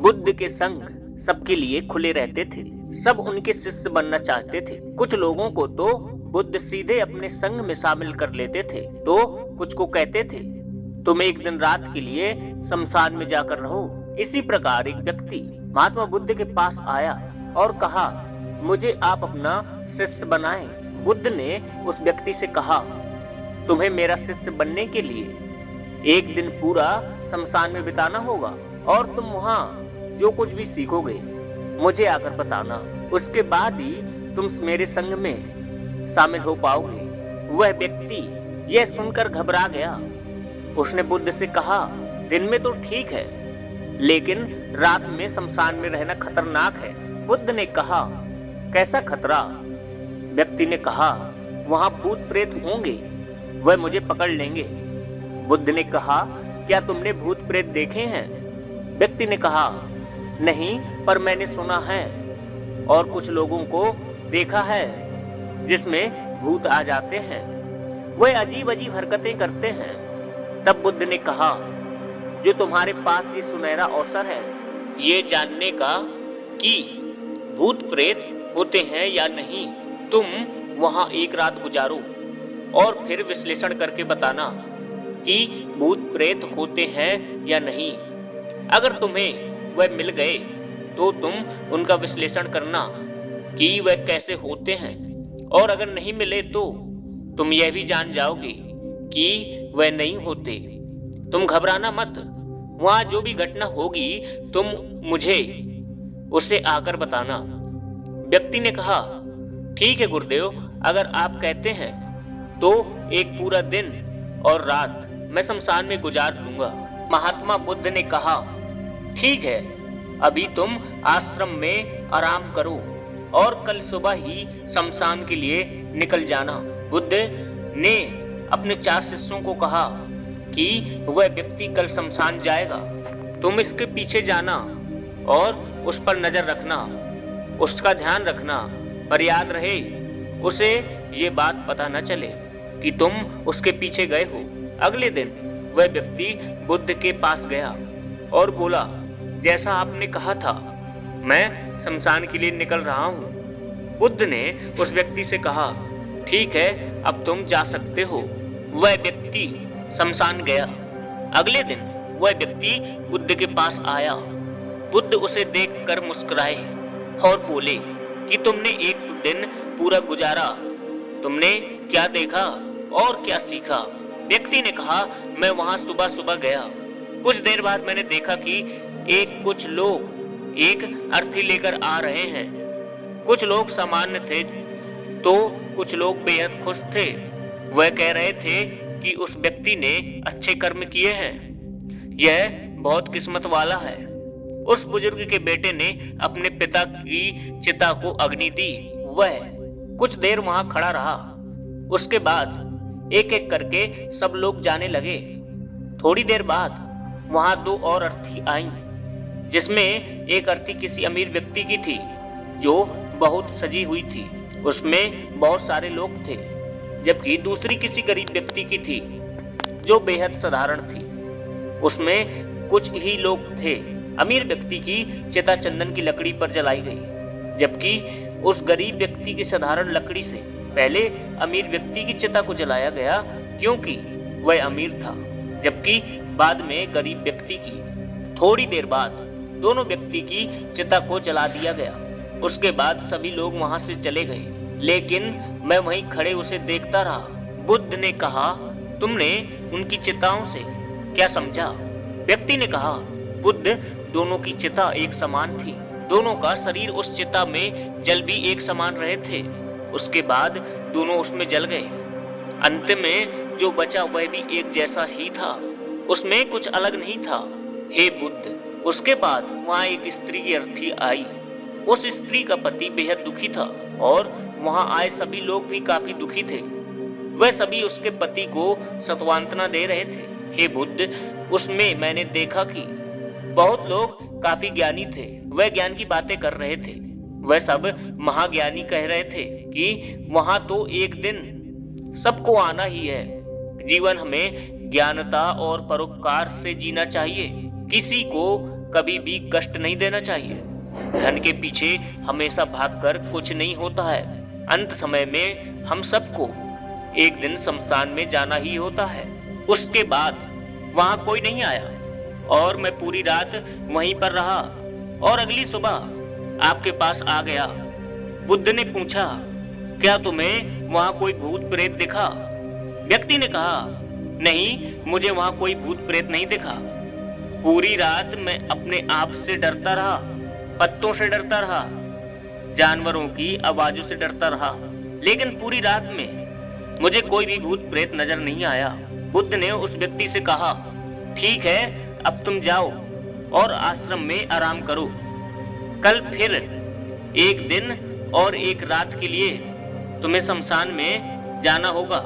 बुद्ध के संग सबके लिए खुले रहते थे। सब उनके शिष्य बनना चाहते थे। कुछ लोगों को तो बुद्ध सीधे अपने संग में शामिल कर लेते थे, तो कुछ को कहते थे तुम एक दिन रात के लिए शमशान में जाकर रहो। इसी प्रकार एक व्यक्ति महात्मा बुद्ध के पास आया और कहा, मुझे आप अपना शिष्य बनाएं। बुद्ध ने उस व्यक्ति से कहा, तुम्हें मेरा शिष्य बनने के लिए एक दिन पूरा शमशान में बिताना होगा और तुम वहाँ जो कुछ भी सीखोगे मुझे आकर बताना। उसके बाद ही तुम मेरे संग में शामिल हो पाओगे। वह व्यक्ति यह सुनकर घबरा गया। उसने बुद्ध से कहा, दिन में तो ठीक है, लेकिन रात में शमशान में रहना खतरनाक है। बुद्ध ने कहा, कैसा खतरा? व्यक्ति ने कहा, वहां भूत प्रेत होंगे, वह मुझे पकड़ लेंगे। बुद्ध ने कहा, क्या तुमने भूत प्रेत देखे हैं? व्यक्ति ने कहा, नहीं, पर मैंने सुना है और कुछ लोगों को देखा है जिसमें भूत आ जाते हैं। वह अजीब अजीब हरकतें करते हैं। तब बुद्ध ने कहा, जो तुम्हारे पास ये सुनहरा अवसर है ये जानने का कि भूत प्रेत होते हैं या नहीं, तुम वहां एक रात गुजारो और फिर विश्लेषण करके बताना कि भूत प्रेत होते हैं या नहीं। अगर तुम्हें वह मिल गए तो तुम उनका विश्लेषण करना कि वह कैसे होते हैं, और अगर नहीं मिले तो तुम यह भी जान जाओगे कि वह नहीं होते। तुम घबराना मत, वहां जो भी घटना होगी तुम मुझे उसे आकर बताना। व्यक्ति ने कहा, ठीक है गुरुदेव, अगर आप कहते हैं तो एक पूरा दिन और रात मैं शमशान में गुजार लूंगा। महात्मा बुद्ध ने कहा, ठीक है, अभी तुम आश्रम में आराम करो और कल सुबह ही शमशान के लिए निकल जाना। बुद्ध ने अपने 4 शिष्यों को कहा कि वह व्यक्ति कल शमशान जाएगा, तुम इसके पीछे जाना और उस पर नजर रखना, उसका ध्यान रखना, पर याद रहे उसे ये बात पता न चले कि तुम उसके पीछे गए हो। अगले दिन वह व्यक्ति बुद्ध के पास गया और बोला, जैसा आपने कहा था, मैं शमशान के लिए निकल रहा हूँ। बुद्ध ने उस व्यक्ति से कहा, ठीक है, अब तुम जा सकते हो। वह व्यक्ति शमशान गया। अगले दिन वह व्यक्ति बुद्ध के पास आया। बुद्ध उसे देखकर मुस्कुराए और बोले कि तुमने एक दिन पूरा गुजारा, तुमने क्या देखा और क्या सीखा? व्यक्ति ने कहा, मैं वहां सुबह सुबह गया। कुछ देर बाद मैंने देखा कि कुछ लोग एक अर्थी लेकर आ रहे हैं। कुछ लोग सामान्य थे तो कुछ लोग बेहद खुश थे। वह कह रहे थे कि उस व्यक्ति ने अच्छे कर्म किए हैं, यह बहुत किस्मत वाला है। उस बुजुर्ग के बेटे ने अपने पिता की चिता को अग्नि दी। वह कुछ देर वहां खड़ा रहा। उसके बाद एक एक करके सब लोग जाने लगे। थोड़ी देर बाद वहां 2 और अर्थी आईं, जिसमें एक अर्थी किसी अमीर व्यक्ति की थी जो बहुत सजी हुई थी। उसमें बहुत सारे लोग थे, जबकि दूसरी किसी गरीब व्यक्ति की थी जो बेहद साधारण थी। उसमें कुछ ही लोग थे। अमीर व्यक्ति की चिता चंदन की लकड़ी पर जलाई गई, जबकि उस गरीब व्यक्ति की साधारण लकड़ी से पहले अमीर व्यक्ति की चिता को जलाया गया, क्योंकि वह अमीर था, जबकि बाद में गरीब व्यक्ति की। थोड़ी देर बाद दोनों व्यक्ति की चिता को जला दिया गया। उसके बाद सभी लोग वहां से चले गए, लेकिन मैं वहीं खड़े उसे देखता रहा। बुद्ध ने कहा, तुमने उनकी चिताओं से क्या समझा? व्यक्ति ने कहा, बुद्ध, दोनों की चिता एक समान थी। दोनों का शरीर उस चिता में जल भी एक समान रहे थे। उसके बाद दोनों उसमें जल गए। अंत में जो बचा वह भी एक जैसा ही था, उसमें कुछ अलग नहीं था। हे बुद्ध, उसके बाद वहां एक स्त्री की अर्थी आई। उस स्त्री का पति बेहद दुखी था और वहां आए सभी लोग भी काफी दुखी थे। वह सभी उसके पति को सांत्वना दे रहे थे। हे बुद्ध, उसमें मैंने देखा कि बहुत लोग काफी ज्ञानी थे। वह ज्ञान की बातें कर रहे थे। वह सब महाज्ञानी कह रहे थे कि वहां तो एक दिन सबको आना ही है। जीवन हमें ज्ञानता और परोपकार से जीना चाहिए। किसी को कभी भी कष्ट नहीं देना चाहिए। धन के पीछे हमेशा भागकर कुछ नहीं होता है। अंत समय में हम सबको एक दिन शमशान में जाना ही होता है। उसके बाद वहां कोई नहीं आया और मैं पूरी रात वहीं पर रहा और अगली सुबह आपके पास आ गया। बुद्ध ने पूछा, क्या तुम्हें वहां कोई भूत प्रेत दिखा? व्यक्ति ने कहा, नहीं, मुझे वहां कोई भूत प्रेत नहीं दिखा। पूरी रात मैं अपने आप से डरता रहा, पत्तों से डरता रहा, जानवरों की आवाजों से डरता रहा, लेकिन पूरी रात में मुझे कोई भी भूत प्रेत नजर नहीं आया। बुद्ध ने उस व्यक्ति से कहा, ठीक है, अब तुम जाओ और आश्रम में आराम करो। कल फिर एक दिन और एक रात के लिए तुम्हें शमशान में जाना होगा।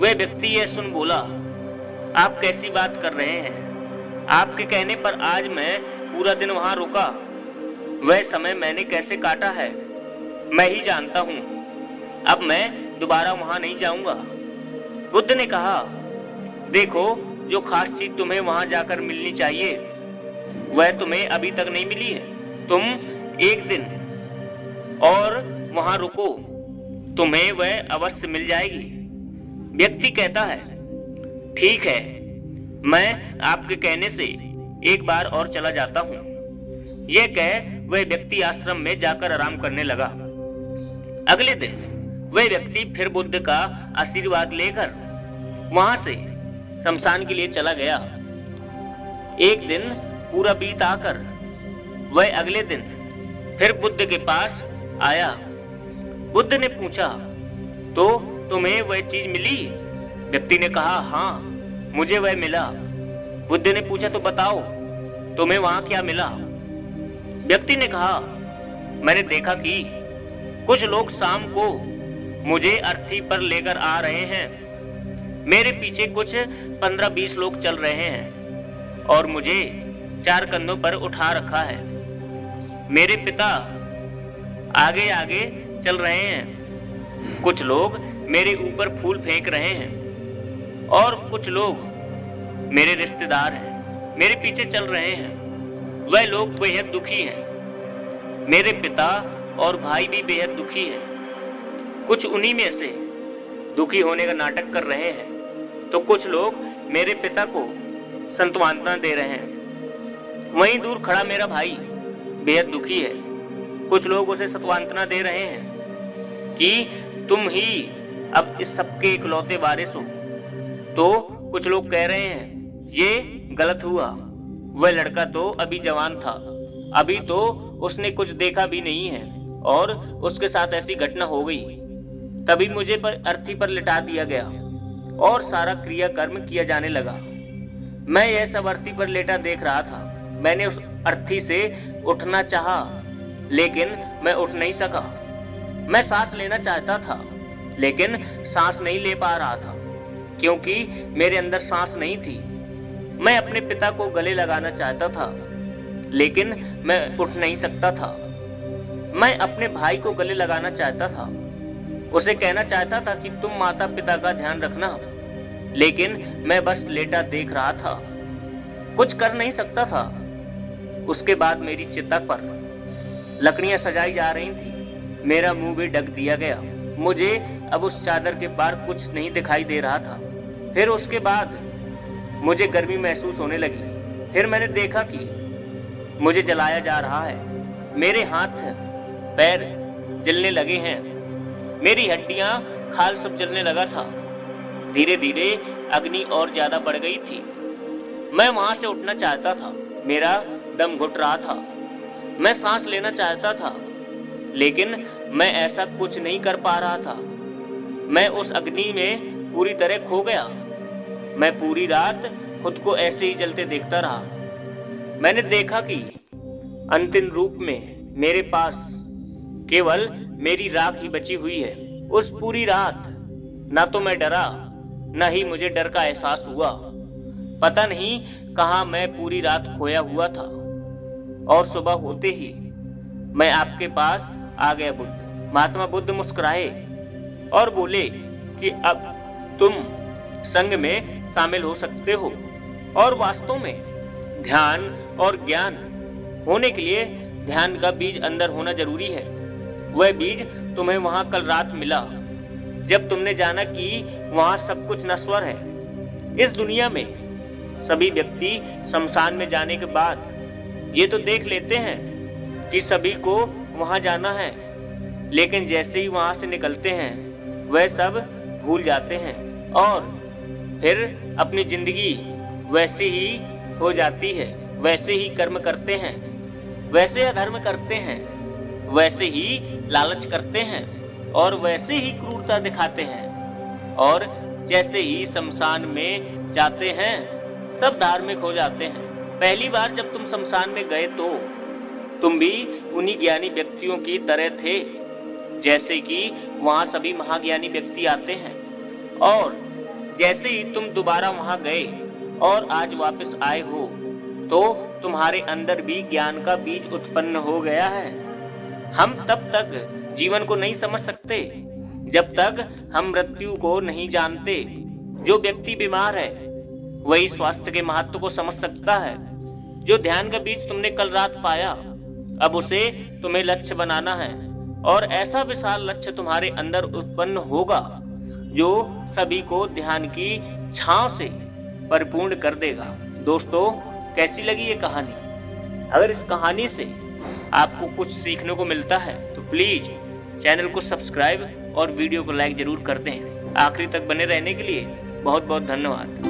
वह व्यक्ति यह सुन बोला, आप कैसी बात कर रहे हैं? आपके कहने पर आज मैं पूरा दिन वहां रुका। वह समय मैंने कैसे काटा है मैं ही जानता हूं। अब मैं दोबारा वहां नहीं जाऊंगा। बुद्ध ने कहा, देखो, जो खास चीज तुम्हें वहां जाकर मिलनी चाहिए वह तुम्हें अभी तक नहीं मिली है। तुम एक दिन और वहां रुको, तुम्हें वह अवश्य मिल जाएगी। व्यक्ति कहता है, ठीक है, मैं आपके कहने से एक बार और चला जाता हूं। यह कह वह व्यक्ति आश्रम में जाकर आराम करने लगा। अगले दिन वह व्यक्ति फिर बुद्ध का आशीर्वाद लेकर वहां से शमशान के लिए चला गया। एक दिन पूरा बीत आकर वह अगले दिन फिर बुद्ध के पास आया। बुद्ध ने पूछा, तो तुम्हें वह चीज मिली? व्यक्ति ने कहा, हाँ, मुझे वह मिला। बुद्ध ने पूछा, तो बताओ तुम्हें वहां क्या मिला? व्यक्ति ने कहा, मैंने देखा कि कुछ लोग शाम को मुझे अर्थी पर लेकर आ रहे हैं। मेरे पीछे कुछ 15-20 लोग चल रहे हैं और मुझे 4 कंधों पर उठा रखा है। मेरे पिता आगे आगे चल रहे हैं। कुछ लोग मेरे ऊपर फूल फेंक रहे हैं और कुछ लोग मेरे रिश्तेदार हैं, मेरे पीछे चल रहे हैं। वह लोग बेहद दुखी हैं। मेरे पिता और भाई भी बेहद दुखी हैं। कुछ उन्हीं में से दुखी होने का नाटक कर रहे हैं, तो कुछ लोग मेरे पिता को सांत्वना दे रहे हैं। वहीं दूर खड़ा मेरा भाई बेहद दुखी है। कुछ लोग उसे सांत्वना दे रहे हैं कि तुम ही अब इस सबके इकलौते वारिस हो। तो कुछ लोग कह रहे हैं, ये गलत हुआ। वह लड़का तो अभी जवान था, अभी तो उसने कुछ देखा भी नहीं है और उसके साथ ऐसी घटना हो गई। तभी मुझे अर्थी पर लिटा दिया गया और सारा क्रियाकर्म किया जाने लगा। मैं यह सब अर्थी पर लेटा देख रहा था। मैंने उस अर्थी से उठना चाहा, लेकिन मैं उठ नहीं सका। मैं सांस लेना चाहता था, लेकिन सांस नहीं ले पा रहा था, क्योंकि मेरे अंदर सांस नहीं थी। मैं अपने पिता को गले लगाना चाहता था, लेकिन मैं उठ नहीं सकता था। मैं अपने भाई को गले लगाना चाहता था, उसे कहना चाहता था कि तुम माता पिता का ध्यान रखना, लेकिन मैं बस लेटा देख रहा था, कुछ कर नहीं सकता था। उसके बाद मेरी चिता पर लकड़ियां सजाई जा रही थी। मेरा मुंह भी ढक दिया गया। मुझे अब उस चादर के पार कुछ नहीं दिखाई दे रहा था। फिर उसके बाद मुझे गर्मी महसूस होने लगी। फिर मैंने देखा कि मुझे जलाया जा रहा है। मेरे हाथ पैर जलने लगे हैं, मेरी हड्डियां खाल सब जलने लगा था। धीरे धीरे अग्नि और ज्यादा बढ़ गई थी। मैं वहां से उठना चाहता था, मेरा दम घुट रहा था। मैं सांस लेना चाहता था, लेकिन मैं ऐसा कुछ नहीं कर पा रहा था। मैं उस अग्नि में पूरी तरह खो गया। मैं पूरी रात खुद को ऐसे ही जलते देखता रहा। मैंने देखा कि अंतिम रूप में मेरे पास केवल मेरी राख ही बची हुई है। उस पूरी रात ना तो मैं डरा, न ही मुझे डर का एहसास हुआ। पता नहीं कहाँ मैं पूरी रात खोया हुआ था। और सुबह होते ही मैं आपके पास आ गया बुद्ध। महात्मा बुद्ध मुस्कुराए और बोले कि अब तुम संघ में शामिल हो सकते हो और वास्तव में ध्यान और ज्ञान होने के लिए ध्यान का बीज अंदर होना जरूरी है। वह बीज तुम्हें वहां कल रात मिला, जब तुमने जाना कि वहां सब कुछ नश्वर है। इस दुनिया में सभी व्यक्ति शमशान में जाने के बाद ये तो देख लेते हैं कि सभी को वहां जाना है, लेकिन जैसे ही वहां से निकलते हैं वह सब भूल जाते हैं और फिर अपनी जिंदगी वैसे ही हो जाती है। वैसे ही कर्म करते हैं, वैसे अधर्म करते हैं, वैसे ही लालच करते हैं और वैसे ही क्रूरता दिखाते हैं। और जैसे ही शमशान में जाते हैं सब धार्मिक हो जाते हैं। पहली बार जब तुम शमशान में गए तो तुम भी उन्हीं ज्ञानी व्यक्तियों की तरह थे, जैसे कि वहां सभी महाज्ञानी व्यक्ति आते हैं। और जैसे ही तुम दोबारा वहां गए और आज वापस आए हो तो तुम्हारे अंदर भी ज्ञान का बीज उत्पन्न हो गया है। हम तब तक जीवन को नहीं समझ सकते जब तक हम मृत्यु को नहीं जानते। जो व्यक्ति बीमार है वही स्वास्थ्य के महत्व को समझ सकता है। जो ध्यान का बीज तुमने कल रात पाया, अब उसे तुम्हें लक्ष्य बनाना है और ऐसा विशाल लक्ष्य तुम्हारे अंदर उत्पन्न होगा जो सभी को ध्यान की छांव से परिपूर्ण कर देगा। दोस्तों, कैसी लगी ये कहानी? अगर इस कहानी से आपको कुछ सीखने को मिलता है तो प्लीज चैनल को सब्सक्राइब और वीडियो को लाइक जरूर कर दें। आखिरी तक बने रहने के लिए बहुत बहुत धन्यवाद।